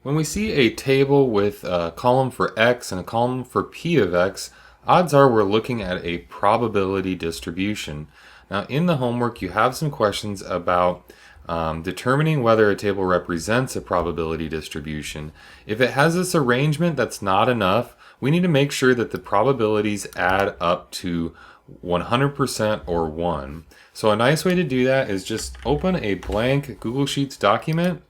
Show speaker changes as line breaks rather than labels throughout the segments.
When we see a table with a column for x and a column for p of x, odds are we're looking at a probability distribution. Now in the homework you have some questions about determining whether a table represents a probability distribution. If it has this arrangement that's not enough, we need to make sure that the probabilities add up to 100% or 1. So a nice way to do that is just open a blank Google Sheets document,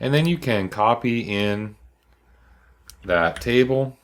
and then you can copy in that table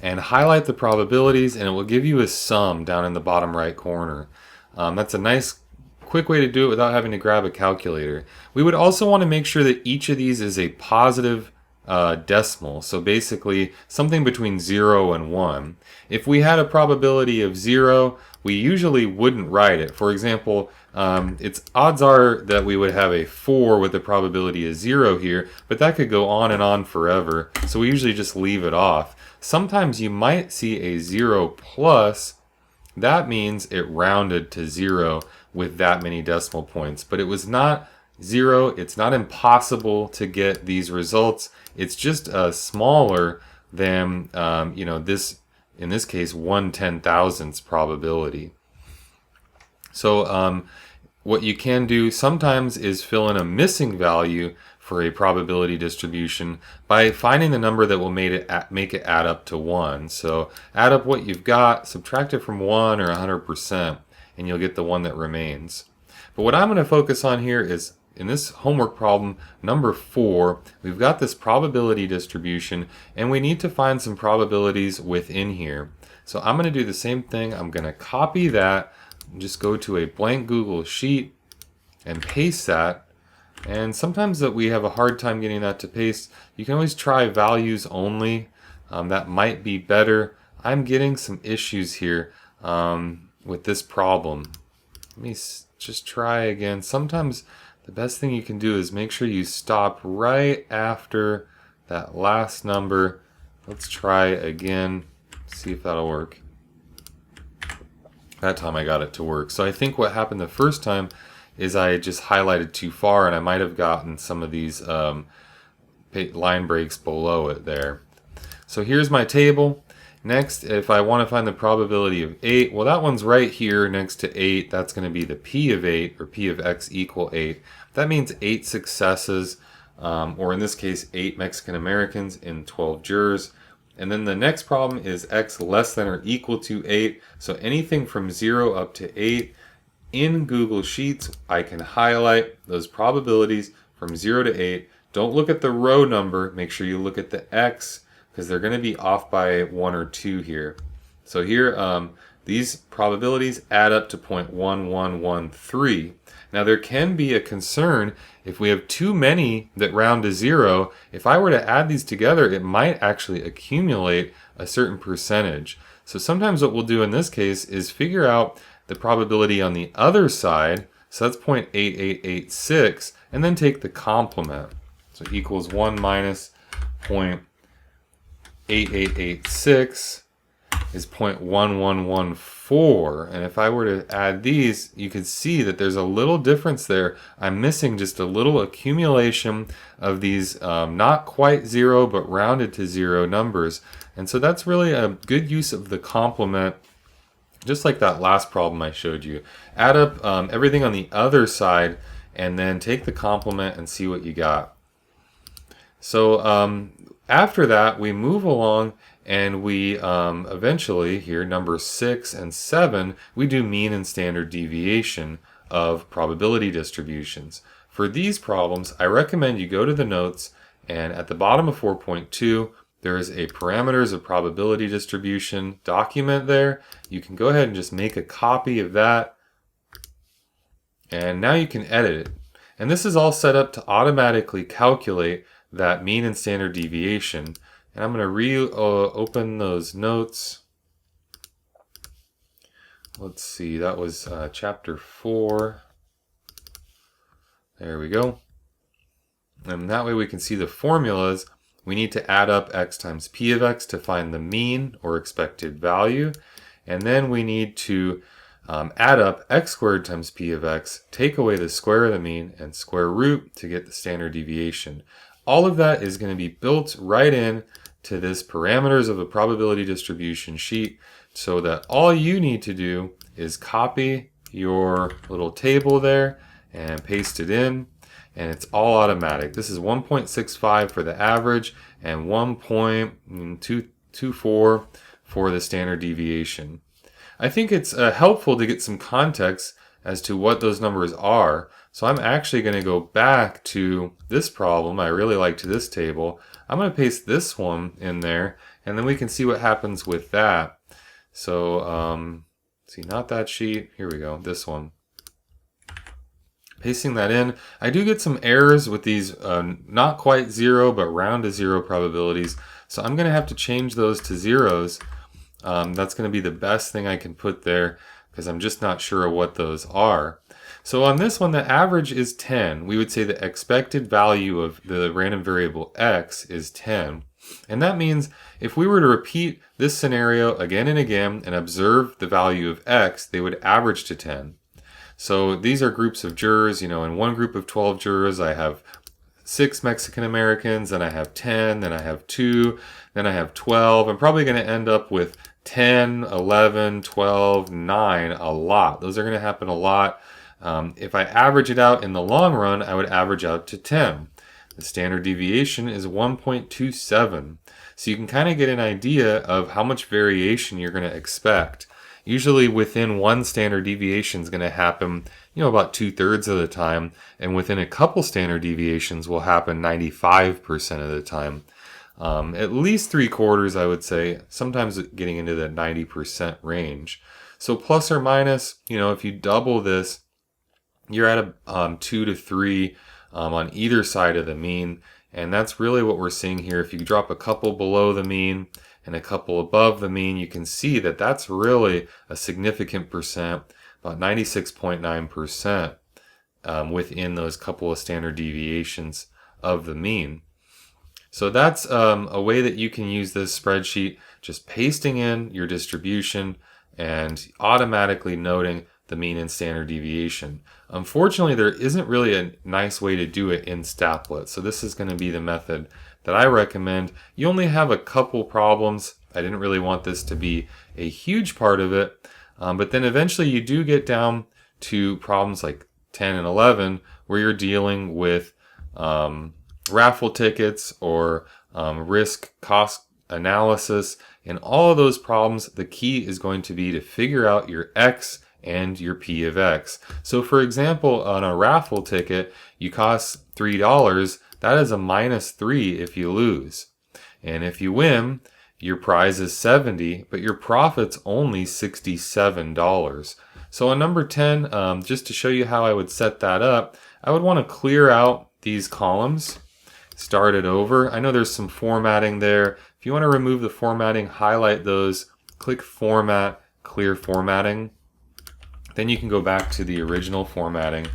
and highlight the probabilities, and it will give you a sum down in the bottom right corner. That's a nice quick way to do it without having to grab a calculator. We would also want to make sure that each of these is a positive decimal, so basically something between 0 and 1. If we had a probability of 0, we usually wouldn't write it. For example, it's odds are that we would have a 4 with the probability of 0 here, but that could go on and on forever, so we usually just leave it off. Sometimes you might see a 0 plus. That means it rounded to 0 with that many decimal points, but it was not 0. It's not impossible to get these results. It's just smaller than this, in this case, 1/10,000th probability. So what you can do sometimes is fill in a missing value for a probability distribution by finding the number that will make it add up to 1. So add up what you've got, subtract it from 1 or 100%, and you'll get the one that remains. But what I'm going to focus on here is, in this homework problem, number 4, we've got this probability distribution, and we need to find some probabilities within here. So I'm going to do the same thing. I'm going to copy that, and just go to a blank Google Sheet and paste that. And sometimes that we have a hard time getting that to paste. You can always try values only. That might be better. I'm getting some issues here with this problem. Let me just try again. Sometimes the best thing you can do is make sure you stop right after that last number. Let's try again, see if that'll work. That time I got it to work. So I think what happened the first time is I just highlighted too far, and I might have gotten some of these line breaks below it there. So here's my table. Next, if I want to find the probability of 8, well, that one's right here next to 8. That's going to be the p of 8, or p of x equal 8. That means 8 successes, or in this case, 8 Mexican Americans in 12 jurors. And then the next problem is x less than or equal to 8. So anything from 0 up to 8. In Google Sheets, I can highlight those probabilities from 0 to 8. Don't look at the row number. Make sure you look at the x, because they're going to be off by 1 or 2 here. So here, these probabilities add up to 0.1113. Now there can be a concern if we have too many that round to 0. If I were to add these together, it might actually accumulate a certain percentage. So sometimes what we'll do in this case is figure out the probability on the other side. So that's 0.8886, and then take the complement. So equals 1 minus 0.8886 is 0.1114. And if I were to add these, you could see that there's a little difference there. I'm missing just a little accumulation of these not quite 0 but rounded to 0 numbers. And so that's really a good use of the complement, just like that last problem I showed you. Add up everything on the other side and then take the complement and see what you got. So after that, we move along and we eventually, here, number 6 and 7, we do mean and standard deviation of probability distributions. For these problems, I recommend you go to the notes, and at the bottom of 4.2, there is a parameters of probability distribution document there. You can go ahead and just make a copy of that, and now you can edit it. And this is all set up to automatically calculate that mean and standard deviation. And I'm going to open those notes. Let's see, that was chapter 4. There we go. And that way we can see the formulas. We need to add up x times p of x to find the mean or expected value. And then we need to add up x squared times p of x, take away the square of the mean, and square root to get the standard deviation. All of that is going to be built right in to this parameters of a probability distribution sheet, so that all you need to do is copy your little table there and paste it in, and it's all automatic. This is 1.65 for the average and 1.224 for the standard deviation. I think it's helpful to get some context as to what those numbers are. So I'm actually going to go back to this problem. I really liked this table. I'm going to paste this one in there, and then we can see what happens with that. So, see, not that sheet. Here we go, this one. Pasting that in. I do get some errors with these not quite zero, but round to zero probabilities. So I'm going to have to change those to zeros. That's going to be the best thing I can put there because I'm just not sure what those are. So on this one, the average is 10. We would say the expected value of the random variable x is 10. And that means if we were to repeat this scenario again and again and observe the value of x, they would average to 10. So these are groups of jurors. You know, in one group of 12 jurors, I have 6 Mexican Americans, then I have 10, then I have 2, then I have 12. I'm probably going to end up with 10, 11, 12, 9, a lot. Those are going to happen a lot. If I average it out in the long run, I would average out to 10. The standard deviation is 1.27. So you can kind of get an idea of how much variation you're going to expect. Usually within one standard deviation is going to happen, you know, about 2/3 of the time, and within a couple standard deviations will happen 95% of the time. At least 3/4, I would say, sometimes getting into the 90% range. So plus or minus, you know, if you double this, you're at a 2 to 3 on either side of the mean, and that's really what we're seeing here. If you drop a couple below the mean and a couple above the mean, you can see that that's really a significant percent, about 96.9% within those couple of standard deviations of the mean. So that's a way that you can use this spreadsheet, just pasting in your distribution and automatically noting the mean and standard deviation. Unfortunately, there isn't really a nice way to do it in Staplet, so this is going to be the method that I recommend. You only have a couple problems. I didn't really want this to be a huge part of it, but then eventually you do get down to problems like 10 and 11 where you're dealing with raffle tickets or risk cost analysis. In all of those problems, the key is going to be to figure out your x and your p of x. So for example, on a raffle ticket, you cost $3. That is a -3 if you lose. And if you win, your prize is $70, but your profit's only $67. So on number 10, just to show you how I would set that up, I would want to clear out these columns, start it over. I know there's some formatting there. If you want to remove the formatting, highlight those, click Format, Clear Formatting. Then you can go back to the original formatting.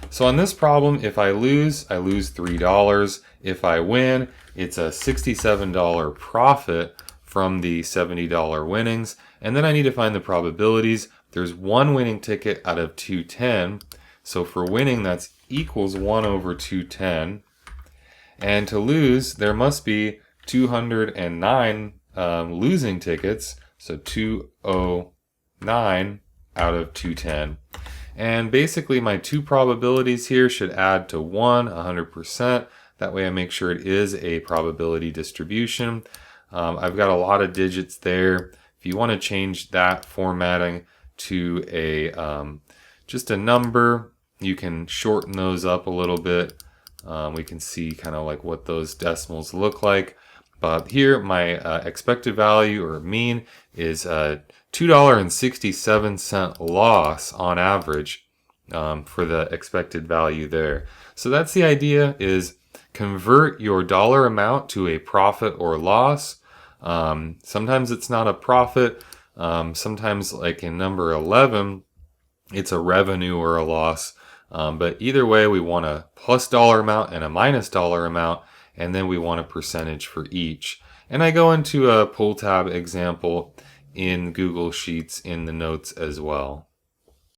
So on this problem, if I lose $3. If I win, it's a $67 profit from the $70 winnings. And then I need to find the probabilities. There's one winning ticket out of 210. So for winning, that's equals 1 over 210. And to lose, there must be 209 losing tickets. So 209 out of 210. And basically my two probabilities here should add to 1, 100%. That way I make sure it is a probability distribution. I've got a lot of digits there. If you want to change that formatting to a just a number, you can shorten those up a little bit. We can see kind of like what those decimals look like. But here my expected value or mean is $2.67 loss on average for the expected value there. So that's the idea, is convert your dollar amount to a profit or loss. Sometimes it's not a profit. Sometimes, like in number 11, it's a revenue or a loss. But either way, we want a plus dollar amount and a minus dollar amount, and then we want a percentage for each. And I go into a pull tab example, in Google Sheets in the notes as well.